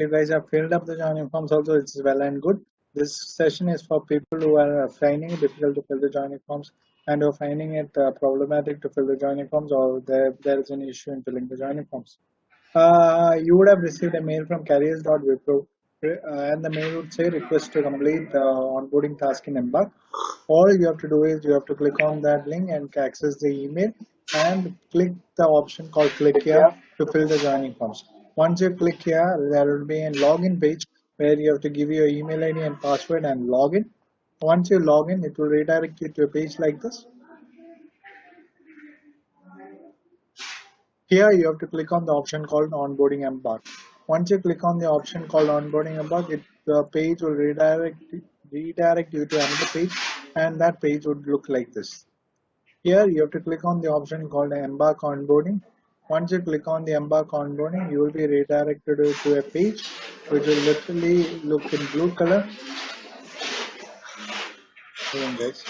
You guys have filled up the joining forms also, it's well and good. This session is for people who are finding it difficult to fill the joining forms and who are finding it problematic to fill the joining forms, or there is an issue in filling the joining forms. You would have received a mail from careers.wipro and the mail would say request to complete the onboarding task in Embark. All you have to do is you have to click on that link and access the email and click the option called click here to fill the joining forms. Once you click here, there will be a login page where you have to give your email ID and password and login. Once you log in, it will redirect you to a page like this. Here you have to click on the option called onboarding Embark. Once you click on the option called onboarding Embark, the page will redirect you to another page, and that page would look like this. Here you have to click on the option called Embark Onboarding. Once you click on the Embark Onboarding, you will be redirected to a page which will literally look in blue color. Guys.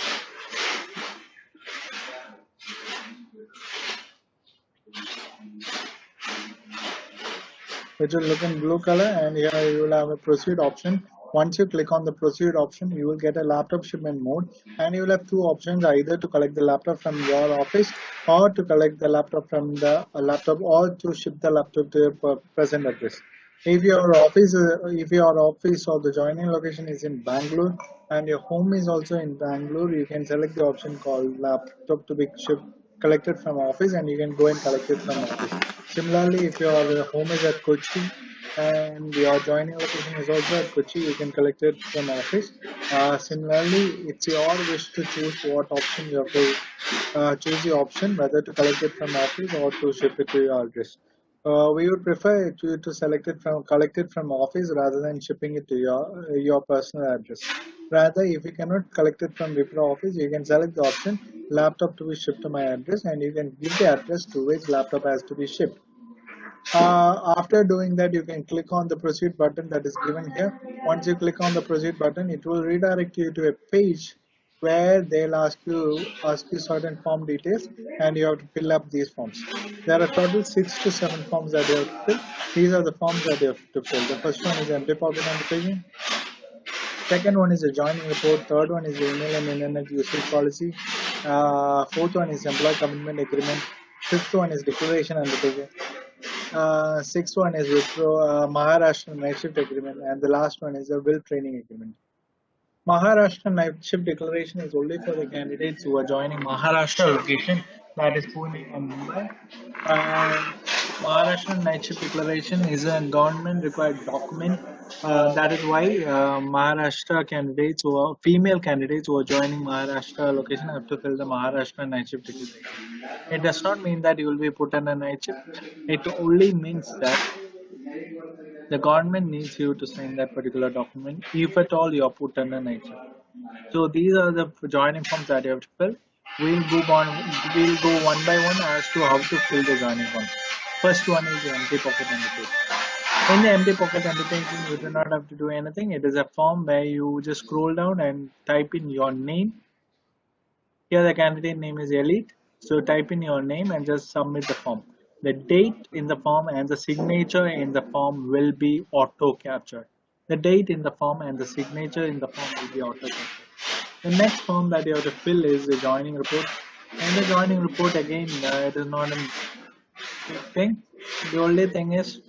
Which will look in blue color, and here you will have a proceed option. Once you click on the proceed option, you will get a laptop shipment mode, and you will have two options, either to collect the laptop from your office or to collect the laptop from the laptop, or to ship the laptop to your present address. If your office or the joining location is in Bangalore and your home is also in Bangalore, you can select the option called laptop to be shipped collected from office, and you can go and collect it from office. Similarly, if your home is at Kochi and your joining location is also at Kochi, you can collect it from office. Similarly, it's your wish to choose what option you have to choose the option whether to collect it from office or to ship it to your address. We would prefer you to collect it from office rather than shipping it to your personal address. Rather, if you cannot collect it from WIPRO office, you can select the option laptop to be shipped to my address, and you can give the address to which laptop has to be shipped. After doing that, you can click on the proceed button that is given here. Once you click on the proceed button, it will redirect you to a page where they'll ask you certain form details, and you have to fill up these forms. There are total 6 to 7 forms that you have to fill. These are the forms that you have to fill. The first one is empty pocket undertaking. Second one is a joining report. Third one is the email and internet usage policy. Fourth one is employee commitment agreement. Fifth one is declaration undertaking. Sixth one is WIPRO Maharashtra night shift agreement, and the last one is a wilp training agreement. Maharashtra night shift declaration is only for the candidates who are joining Maharashtra location, that is Pune and Mumbai. Maharashtra night shift declaration is a government required document. That is why Maharashtra candidates or female candidates who are joining Maharashtra location have to fill the Maharashtra night shift declaration. It does not mean that you will be put on a night shift. It only means that the government needs you to sign that particular document if at all you are put under night shift. So these are the joining forms that you have to fill. We'll go one by one as to how to fill the joining forms. First one is the empty pocket undertaking. In the empty pocket undertaking, you do not have to do anything. It is a form where you just scroll down and type in your name. Here the candidate name is Elite. So type in your name and just submit the form. The date in the form and the signature in the form will be auto captured. The date in the form and the signature in the form will be auto captured. The next form that you have to fill is the joining report. And the joining report, again, it is not a big thing. The only thing is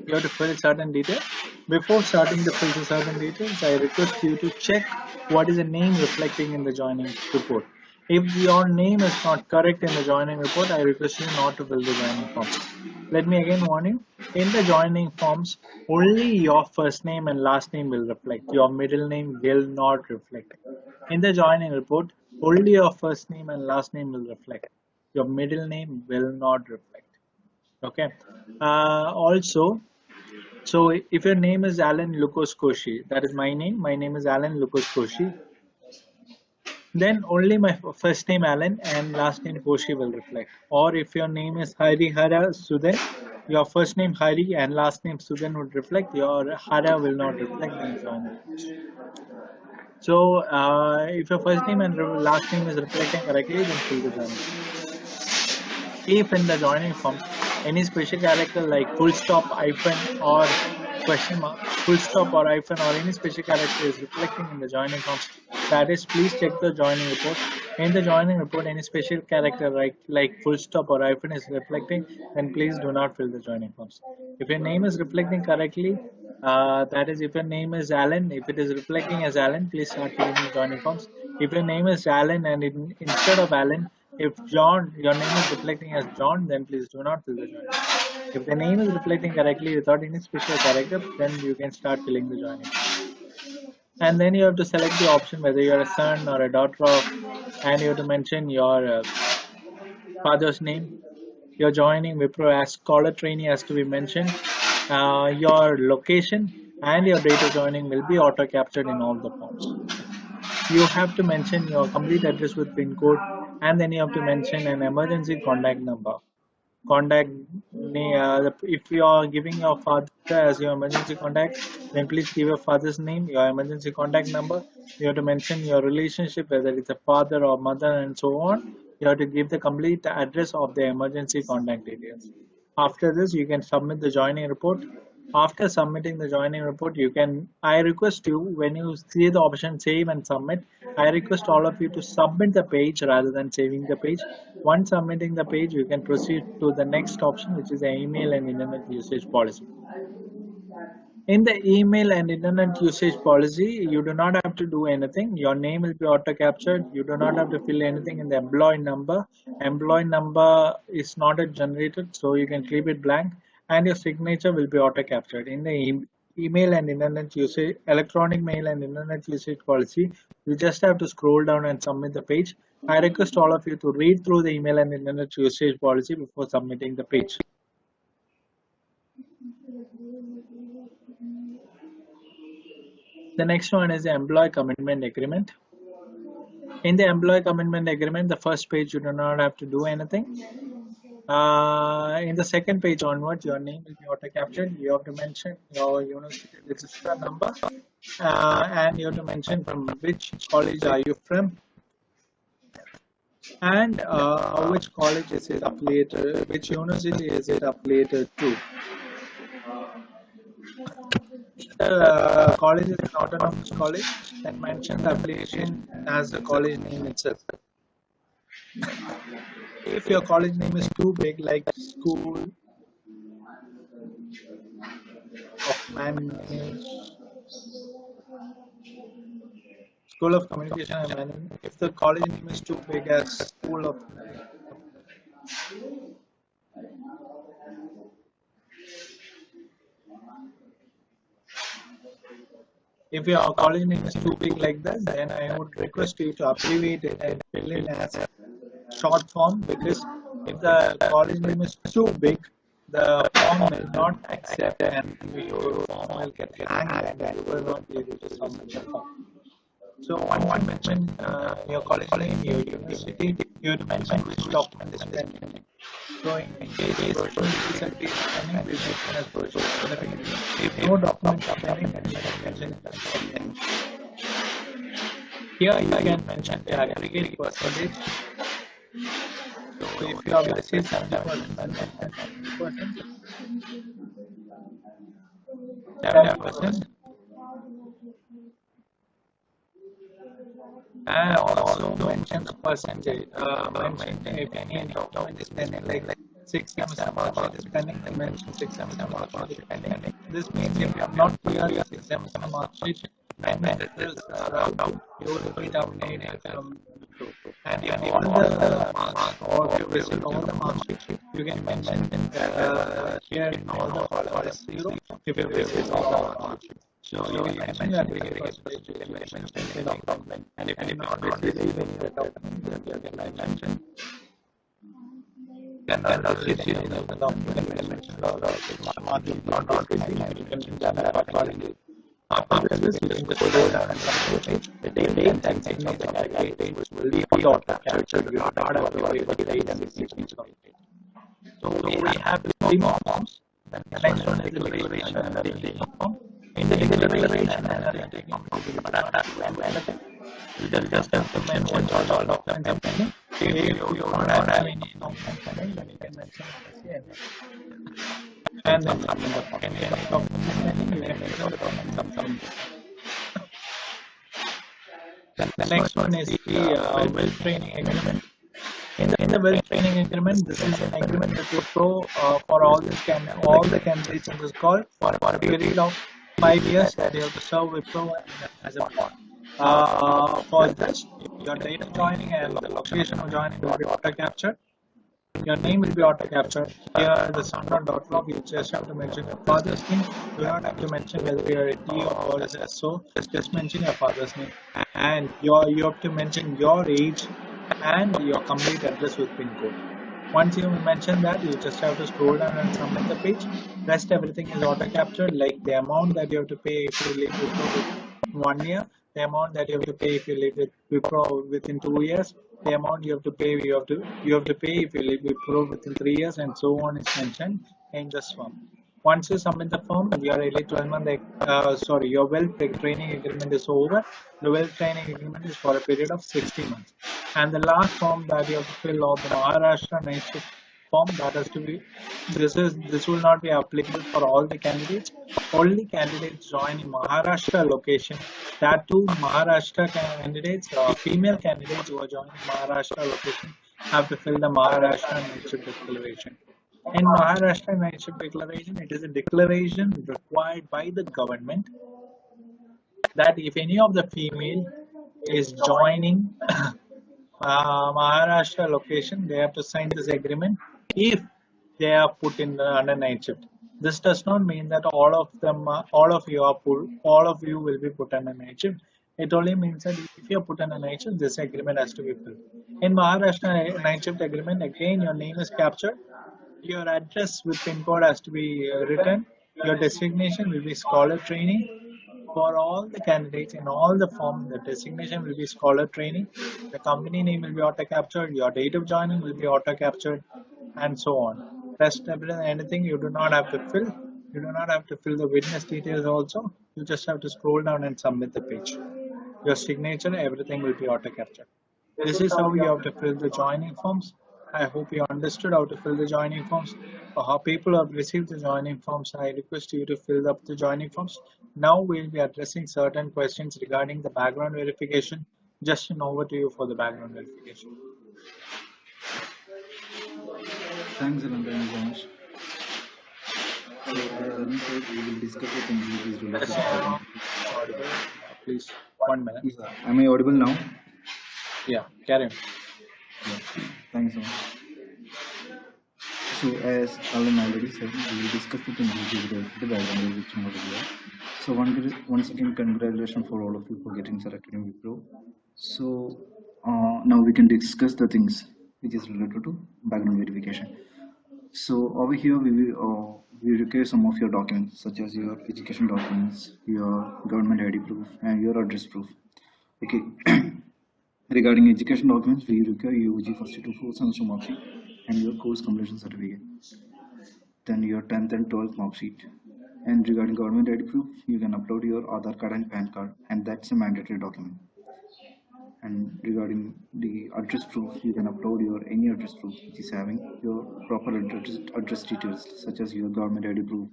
you have to fill certain details. Before starting to fill certain details, I request you to check what is the name reflecting in the joining report. If your name is not correct in the joining report, I request you not to fill the joining forms. Let me again warn you, in the joining forms, only your first name and last name will reflect. Your middle name will not reflect. In the joining report, only your first name and last name will reflect. Your middle name will not reflect. Okay. Also, so if your name is Alan Lucas Koshi, that is my name. My name is Alan Lucas Koshi. Then only my first name Alan and last name Koshi will reflect. Or if your name is Harihara Sudan, your first name Hari and last name Sudan would reflect. Your Hara will not reflect in the joining. So if your first name and last name is reflecting correctly, then fill the joining. If in the joining form any special character like full stop, hyphen or question mark, full stop or hyphen or any special character is reflecting in the joining const. That is, please check the joining report. In the joining report, any special character like full stop or hyphen is reflecting, then please do not fill the joining const. If your name is reflecting correctly, that is, if your name is Alan, if it is reflecting as Alan, please start filling the joining const. If your name is Alan and instead of Alan, if John, your name is reflecting as John, then please do not fill the joining const. If the name is reflecting correctly without any special character, then you can start filling the joining. And then you have to select the option whether you're a son or a daughter of, and you have to mention your father's name. You're joining WIPRO as scholar trainee has to be mentioned. Your location and your date of joining will be auto captured in all the forms. You have to mention your complete address with PIN code, and then you have to mention an emergency contact number. If you are giving your father as your emergency contact, then please give your father's name, your emergency contact number. You have to mention your relationship, whether it's a father or mother, and so on. You have to give the complete address of the emergency contact details. After this, you can submit the joining report. After submitting the joining report, I request you, when you see the option save and submit, I request all of you to submit the page rather than saving the page. Once submitting the page, you can proceed to the next option, which is the email and internet usage policy. In the email and internet usage policy, you do not have to do anything. Your name will be auto captured. You do not have to fill anything in the employee number. Employee number is not generated, so you can keep it blank, and your signature will be auto captured. In the email and internet usage, electronic mail and internet usage policy, you just have to scroll down and submit the page. I request all of you to read through the email and internet usage policy before submitting the page. The next one is the employee commitment agreement. In the employee commitment agreement, the first page you do not have to do anything. In the second page onwards, your name will be auto captured. You have to mention your university register number, and you have to mention from which college are you from, and which college is it affiliated, which university is it affiliated to. The college is an autonomous college, then mention the affiliation as the college name itself. If your college name is too big, like School of Management, School of Communication and Management, if the college name is too big as School of If your college name is too big like that, then I would request you to abbreviate it and fill in as a short form, because if the college name is too big, the form will not accept and your form will get hanged and you will not be able to submit the form. So one mention your college name, your university, you have to mention which document is pending. So in case version is pending, please mention as version. If no document is pending, then you can mention it. Here you can mention the aggregate percentage. So if you have received 70%, 7%, and also mention the percentage. Mention if any document is pending, like 6 semester mark is pending, then mention 6 semester mark is pending. This means if you have not cleared your 6 semester mark sheet, and when the results are out, you will be terminated from WIPRO. And if all the marks, or if you visit all the mark sheets, you can mention here in all the columns 0 if you visit all the mark sheets. So you will mention the aggregate percentage, you can mention the document, and if you are not receiving the document, then you can mention. Then not receiving the document, you can mention the marking not receiving, and you can mention that accordingly. After this, you can just go down and submit the date and time of the aggregate, which will be auto captured. You do not have to worry about the date and the sequence of it. So we have 3 more forms. The next one is the declaration and the form. In the declaration and the form, you just have to mention all documents are pending. If you don't have any documents pending, then you can mention and then submit the form. Any document is pending, you can fill the document and submit. The next one is the WIPRO training agreement. In the WIPRO training agreement, this is an agreement that WIPRO for all the candidates in this call for a period of 5 years that you have to serve WIPRO as a bond. For this, your date of joining and the location of joining will be auto captured. Your name will be auto captured. Here, the standard.log, you just have to mention your father's name. You don't have to mention whether you're a T or a SO. Just mention your father's name, and you have to mention your age and your complete address with PIN code. Once you mention that, you just have to scroll down and submit the page. Rest everything is auto captured, like the amount that you have to pay if you leave WIPRO with 1 year, the amount that you have to pay if you leave with WIPRO within 2 years, the amount you have to pay if you leave WIPRO within 3 years, and so on is mentioned in this form. Once you submit the form, your elite 12-month your WILP training agreement is over. The WILP training agreement is for a period of 60 months. And the last form that you have to fill out, the Maharashtra night shift form, that has to be, this will not be applicable for all the candidates. Only candidates joining Maharashtra location, that too Maharashtra candidates, female candidates who are joining Maharashtra location have to fill the Maharashtra night shift declaration. In Maharashtra night shift declaration, it is a declaration required by the government that if any of the female is joining Maharashtra location, they have to sign this agreement if they are put in under night shift. This does not mean that all of you will be put under night shift. It only means that if you are put under night shift, this agreement has to be filled. In Maharashtra night shift agreement, again your name is captured, your address with PIN code has to be written, your designation will be scholar training. For all the candidates in all the form, the designation will be scholar training, the company name will be auto captured, your date of joining will be auto captured, and so on. Rest everything, anything you do not have to fill. You do not have to fill the witness details also. You just have to scroll down and submit the page. Your signature, everything will be auto captured. This is how you have to fill the joining forms. I hope you understood how to fill the joining forms. For how people have received the joining forms, I request you to fill up the joining forms. Now we'll be addressing certain questions regarding the background verification. Just an over to you for the background verification. Thanks, Anand. Thank you so much. So, as Arun said, we will discuss the things which is related to audible. Please, 1 minute. Yeah. Am I audible now? Yeah, carry on. Yeah. Thanks so much. So, as Alan already said, we will discuss the things which is related to the background verification over here. So, once again, congratulations for all of you for getting selected in WIPRO. So, now we can discuss the things which is related to background verification. So over here we require some of your documents such as your education documents, your government ID proof, and your address proof. Okay. Regarding education documents, we require UG first to 4th semester mark sheet and your course completion certificate. Then your 10th and 12th mark sheet. And regarding government ID proof, you can upload your Aadhaar card and PAN card, and that's a mandatory document. And regarding the address proof, you can upload your any address proof which is having your proper address details such as your government ID proof,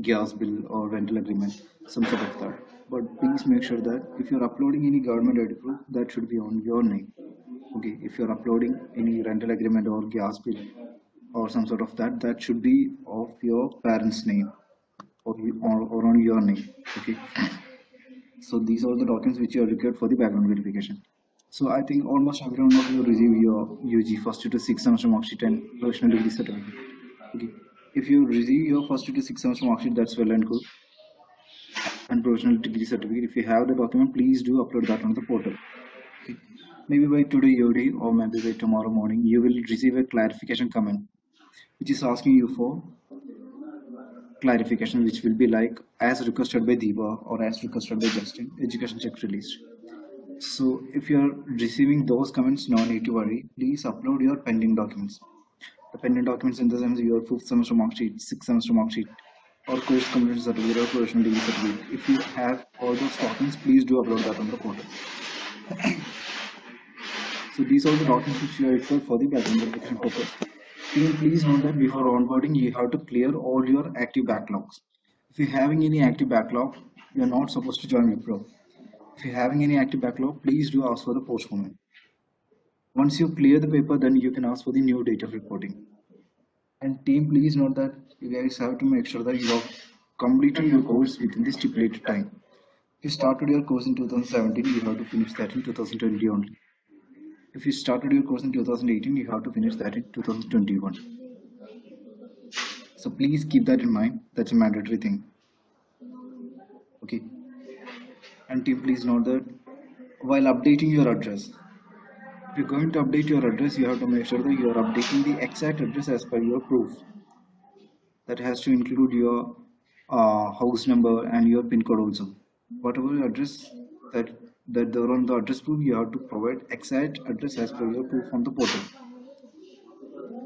gas bill or rental agreement, some sort of that. But please make sure that if you're uploading any government ID proof, that should be on your name. Okay, if you're uploading any rental agreement or gas bill or some sort of that, that should be of your parents' name or on your name. Okay. So these are the documents which are required for the background verification. So I think almost everyone of you receive your UG first to 6th semester mark sheet and professional degree certificate. Okay. If you receive your first to 6th semester mark sheet, that's well and good. And professional degree certificate, if you have the document, please do upload that on the portal. Okay. Maybe by today EOD or maybe by tomorrow morning, you will receive a clarification comment, which is asking you for clarification, which will be like as requested by Deepa or as requested by Justin, education check released. So if you are receiving those comments, no need to worry. Please upload your pending documents. The pending documents in the sense your 5th semester mark sheet, 6th semester mark sheet, or course completion certificate or professional degree certificate. If you have all those documents, please do upload that on the portal. So these are the documents which you are required for the background verification purpose. Team, please note that before onboarding, you have to clear all your active backlogs. If you're having any active backlog, you're not supposed to join WIPRO. If you're having any active backlog, please do ask for the postponement. Once you clear the paper, then you can ask for the new date of reporting. And team, please note that you guys have to make sure that you have completed your course within the stipulated time. If you started your course in 2017, you have to finish that in 2020 only. If you started your course in 2018, you have to finish that in 2021. So please keep that in mind. That's a mandatory thing. Okay. And team, please note that while updating your address, if you're going to update your address, you have to make sure that you are updating the exact address as per your proof. That has to include your house number and your PIN code also. Whatever address that they're on the address proof, you have to provide exact address as per your proof on the portal.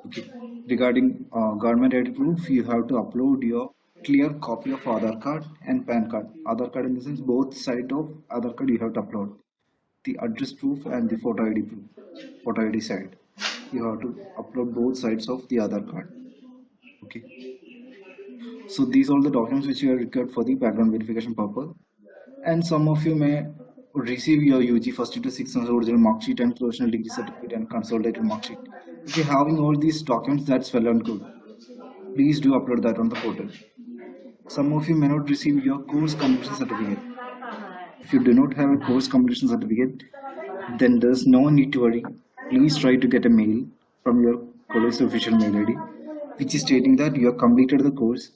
Okay. Regarding government ID proof, you have to upload your clear copy of Aadhaar card and PAN card. Aadhaar card in the sense both side of Aadhaar card you have to upload. The address proof and the photo ID proof, photo ID side. You have to upload both sides of the Aadhaar card. Okay. So these are the documents which you are required for the background verification purpose. And some of you may receive your UG first to 6 months original mark sheet and professional degree certificate and consolidated mark sheet. If you're having all these documents, that's well and good. Please do upload that on the portal. Some of you may not receive your course completion certificate. If you do not have a course completion certificate, then there's no need to worry. Please try to get a mail from your college official mail ID, which is stating that you have completed the course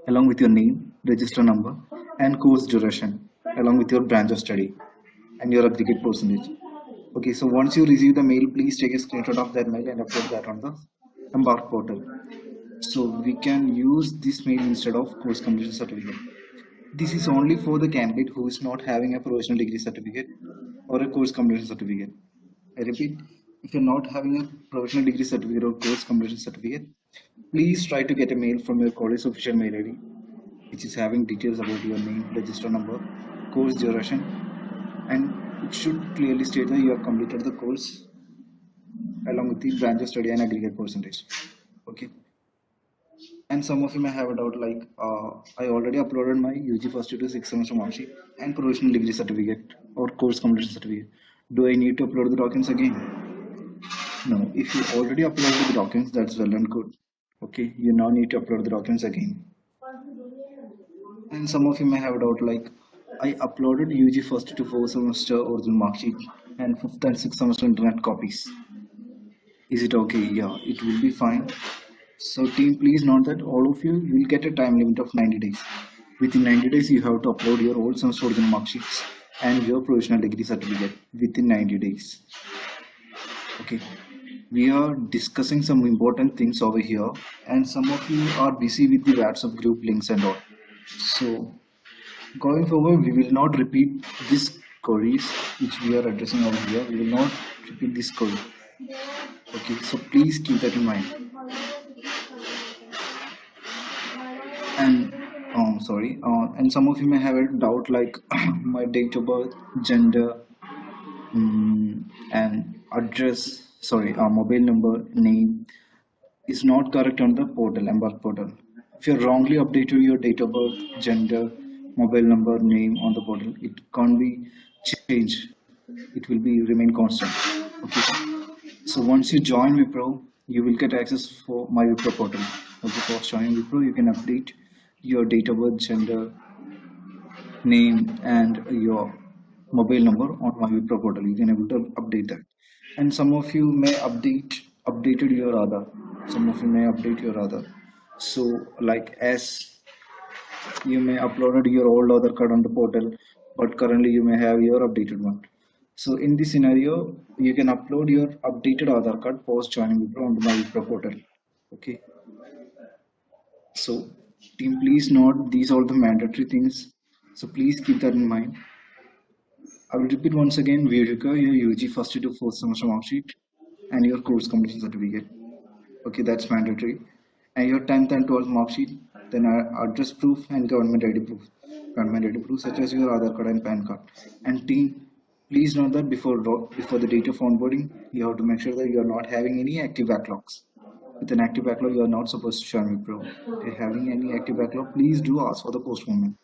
along with your name, register number, and course duration, along with your branch of study and your aggregate percentage. Okay, so once you receive the mail, please take a screenshot of that mail and upload that on the Embark portal. So we can use this mail instead of course completion certificate. This is only for the candidate who is not having a professional degree certificate or a course completion certificate. I repeat, if you're not having a professional degree certificate or course completion certificate, please try to get a mail from your college official mail ID, which is having details about your name, register number, course duration, and it should clearly state that you have completed the course along with the branch of study and aggregate percentage. Okay. And some of you may have a doubt like, I already uploaded my UG first year to 6 semester mark sheet and provisional degree certificate or course completion certificate. Do I need to upload the documents again? No, if you already uploaded the documents, that's well and good. Okay, you now need to upload the documents again. And some of you may have a doubt like, I uploaded UG first to 4 semester original mark sheet and 5th and 6th semester internet copies. Is it okay? Yeah, it will be fine. So team, please note that all of you will get a time limit of 90 days. Within 90 days, you have to upload your old semester original mark sheets and your provisional degree certificate within 90 days. Okay, we are discussing some important things over here, and some of you are busy with the WhatsApp group links and all. So going forward, we will not repeat these queries which we are addressing over here. We will not repeat this query. Okay, so please keep that in mind. And and some of you may have a doubt like my date of birth, gender, and address, mobile number, name is not correct on the portal, Embark portal. If you wrongly updated your date of birth, gender, mobile number, name on the portal, it can't be changed. It will be remain constant. Okay. So once you join WIPRO, you will get access for my WIPRO portal. Okay, for joining WIPRO, you can update your date of birth, gender, name, and your mobile number on my WIPRO portal. You can able to update that. And some of you may updated your Aadhaar. Some of you may update your Aadhaar. So like as you may uploaded your old Aadhaar card on the portal, but currently you may have your updated one. So in this scenario, you can upload your updated Aadhaar card post joining WIPRO on my WIPRO portal. Okay. So team, please note these are the mandatory things. So please keep that in mind. I will repeat once again, we require your UG first to 4th semester mark sheet and your course completion certificate. Okay, that's mandatory. And your 10th and 12th mark sheet, then address proof and government ID proof. Government ID proof such as your Aadhaar card and PAN card. And team, please note that before the date of onboarding, you have to make sure that you are not having any active backlogs. with an active backlog, you are not supposed to join WIPRO. If you're having any active backlog, please do ask for the postponement.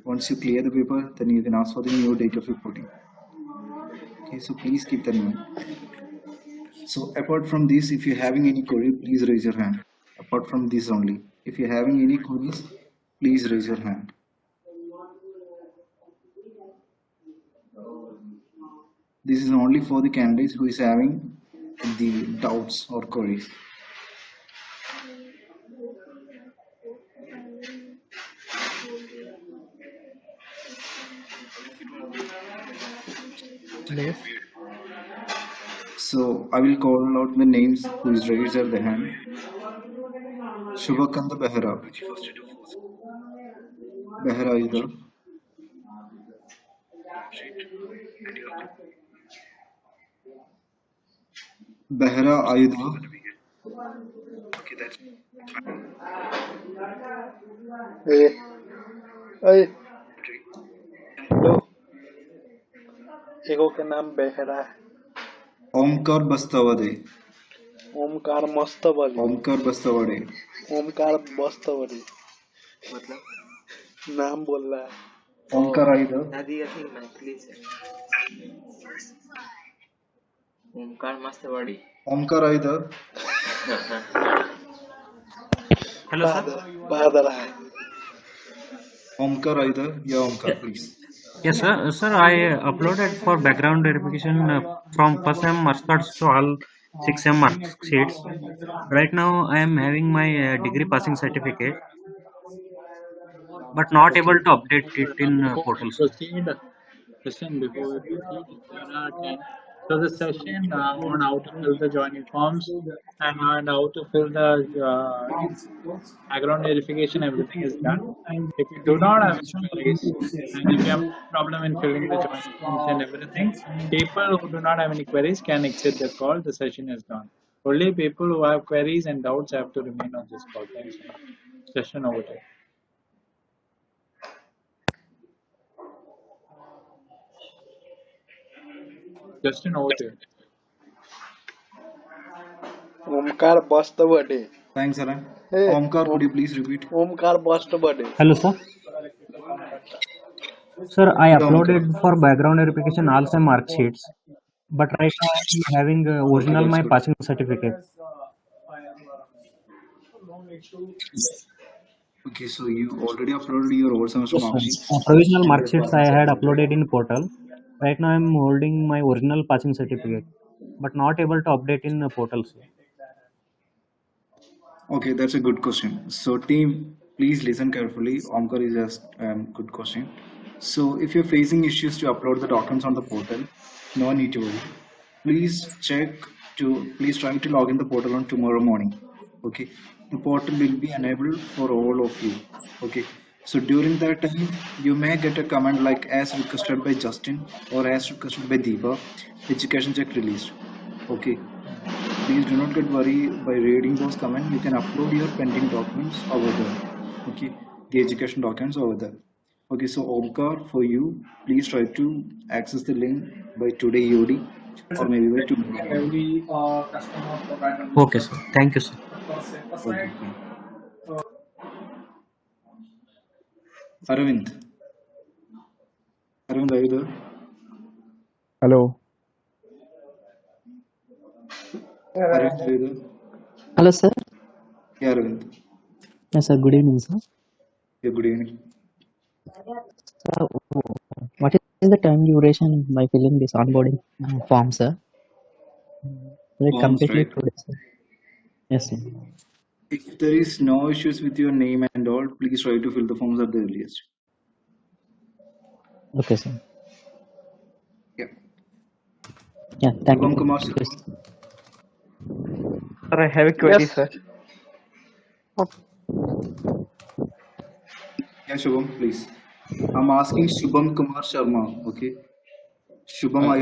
Once you clear the paper, then you can ask for the new date of reporting. Okay, so please keep that in mind. So apart from this, if you're having any query, please raise your hand. Apart from this only, if you're having any queries, please raise your hand. This is only for the candidates who is having the doubts or queries. Yes. So I will call out the names who is raised at the hand. Shubhakanta Behra. Behra is there. Behra Ayudha. Hey. Hey. Hello एगो के नाम बेहरा है Omkar Bastawade. Omkar मस्तबली Omkar Bastawade. Omkar मस्तबली मतलब नाम बोल रहा है Omkar Ayudha. Omkar मस्त body Omkar Ayudha. Hello, sir. बहादुर है Omkar Ayudha. Yeah, Omkar, please. Yes, sir. Sir, I uploaded for background verification from first sem marks cards to all 6 sem mark sheets. Right now, I am having my degree passing certificate, but not able to update it in Before we portals. proceed, Christian, before we proceed, there are 10. So the session on how to fill the joining forms and on how to fill the background verification, everything is done. If you do not have any queries and if you have no problem in filling the joining forms and everything, people who do not have any queries can exit the call. The session is done. Only people who have queries and doubts have to remain on this call. Thanks so much. Session over to you. Justin, over to you. Omkar मस्तबली Thanks, Alan. Hey, Omkar, could you please repeat? Omkar मस्तबली Hello, sir. Sir, I Yeah, uploaded Omkar. for background verification all sem mark sheets, but right now I am having original that's my good. passing certificate. Okay, so you already uploaded your over semester Yes, mark sir. sheets. Provisional mark sheets I had uploaded in portal. Right now I am holding my original passing certificate, but not able to update in portal, sir. Okay, that's a good question. So, team, please listen carefully. Omkar is just good question. So, if you're facing issues to upload the documents on the portal, no need to worry. Please try to log in the portal on tomorrow morning. Okay, the portal will be enabled for all of you. Okay, so during that time, you may get a comment like as requested by Justin or as requested by Deepa, education check released. Okay, please do not get worried by reading those comments. You can upload your pending documents over there. Okay, the education documents over there. Okay, so Omkar, for you, please try to access the link by today EOD or maybe by tomorrow. Okay, sir. Thank you, sir. Okay. Aravind. Aravind, are you there? Hello. Aravind, are you there? Hello, sir. Yeah, Aravind. Yes, sir. Good evening, sir. Yeah, good evening. Sir, what is the time duration by filling this onboarding form, sir? Will it Forms, completely right? today, sir? Yes, sir. If there is no issues with your name and all, please try to fill the forms at the earliest. Okay, sir. Yeah. Yeah, thank Shubham you. Kumar, Yes. Sir, I have a query, sir. Yeah, Shubham, please. I'm asking Shubham Kumar Sharma, okay? Shubham,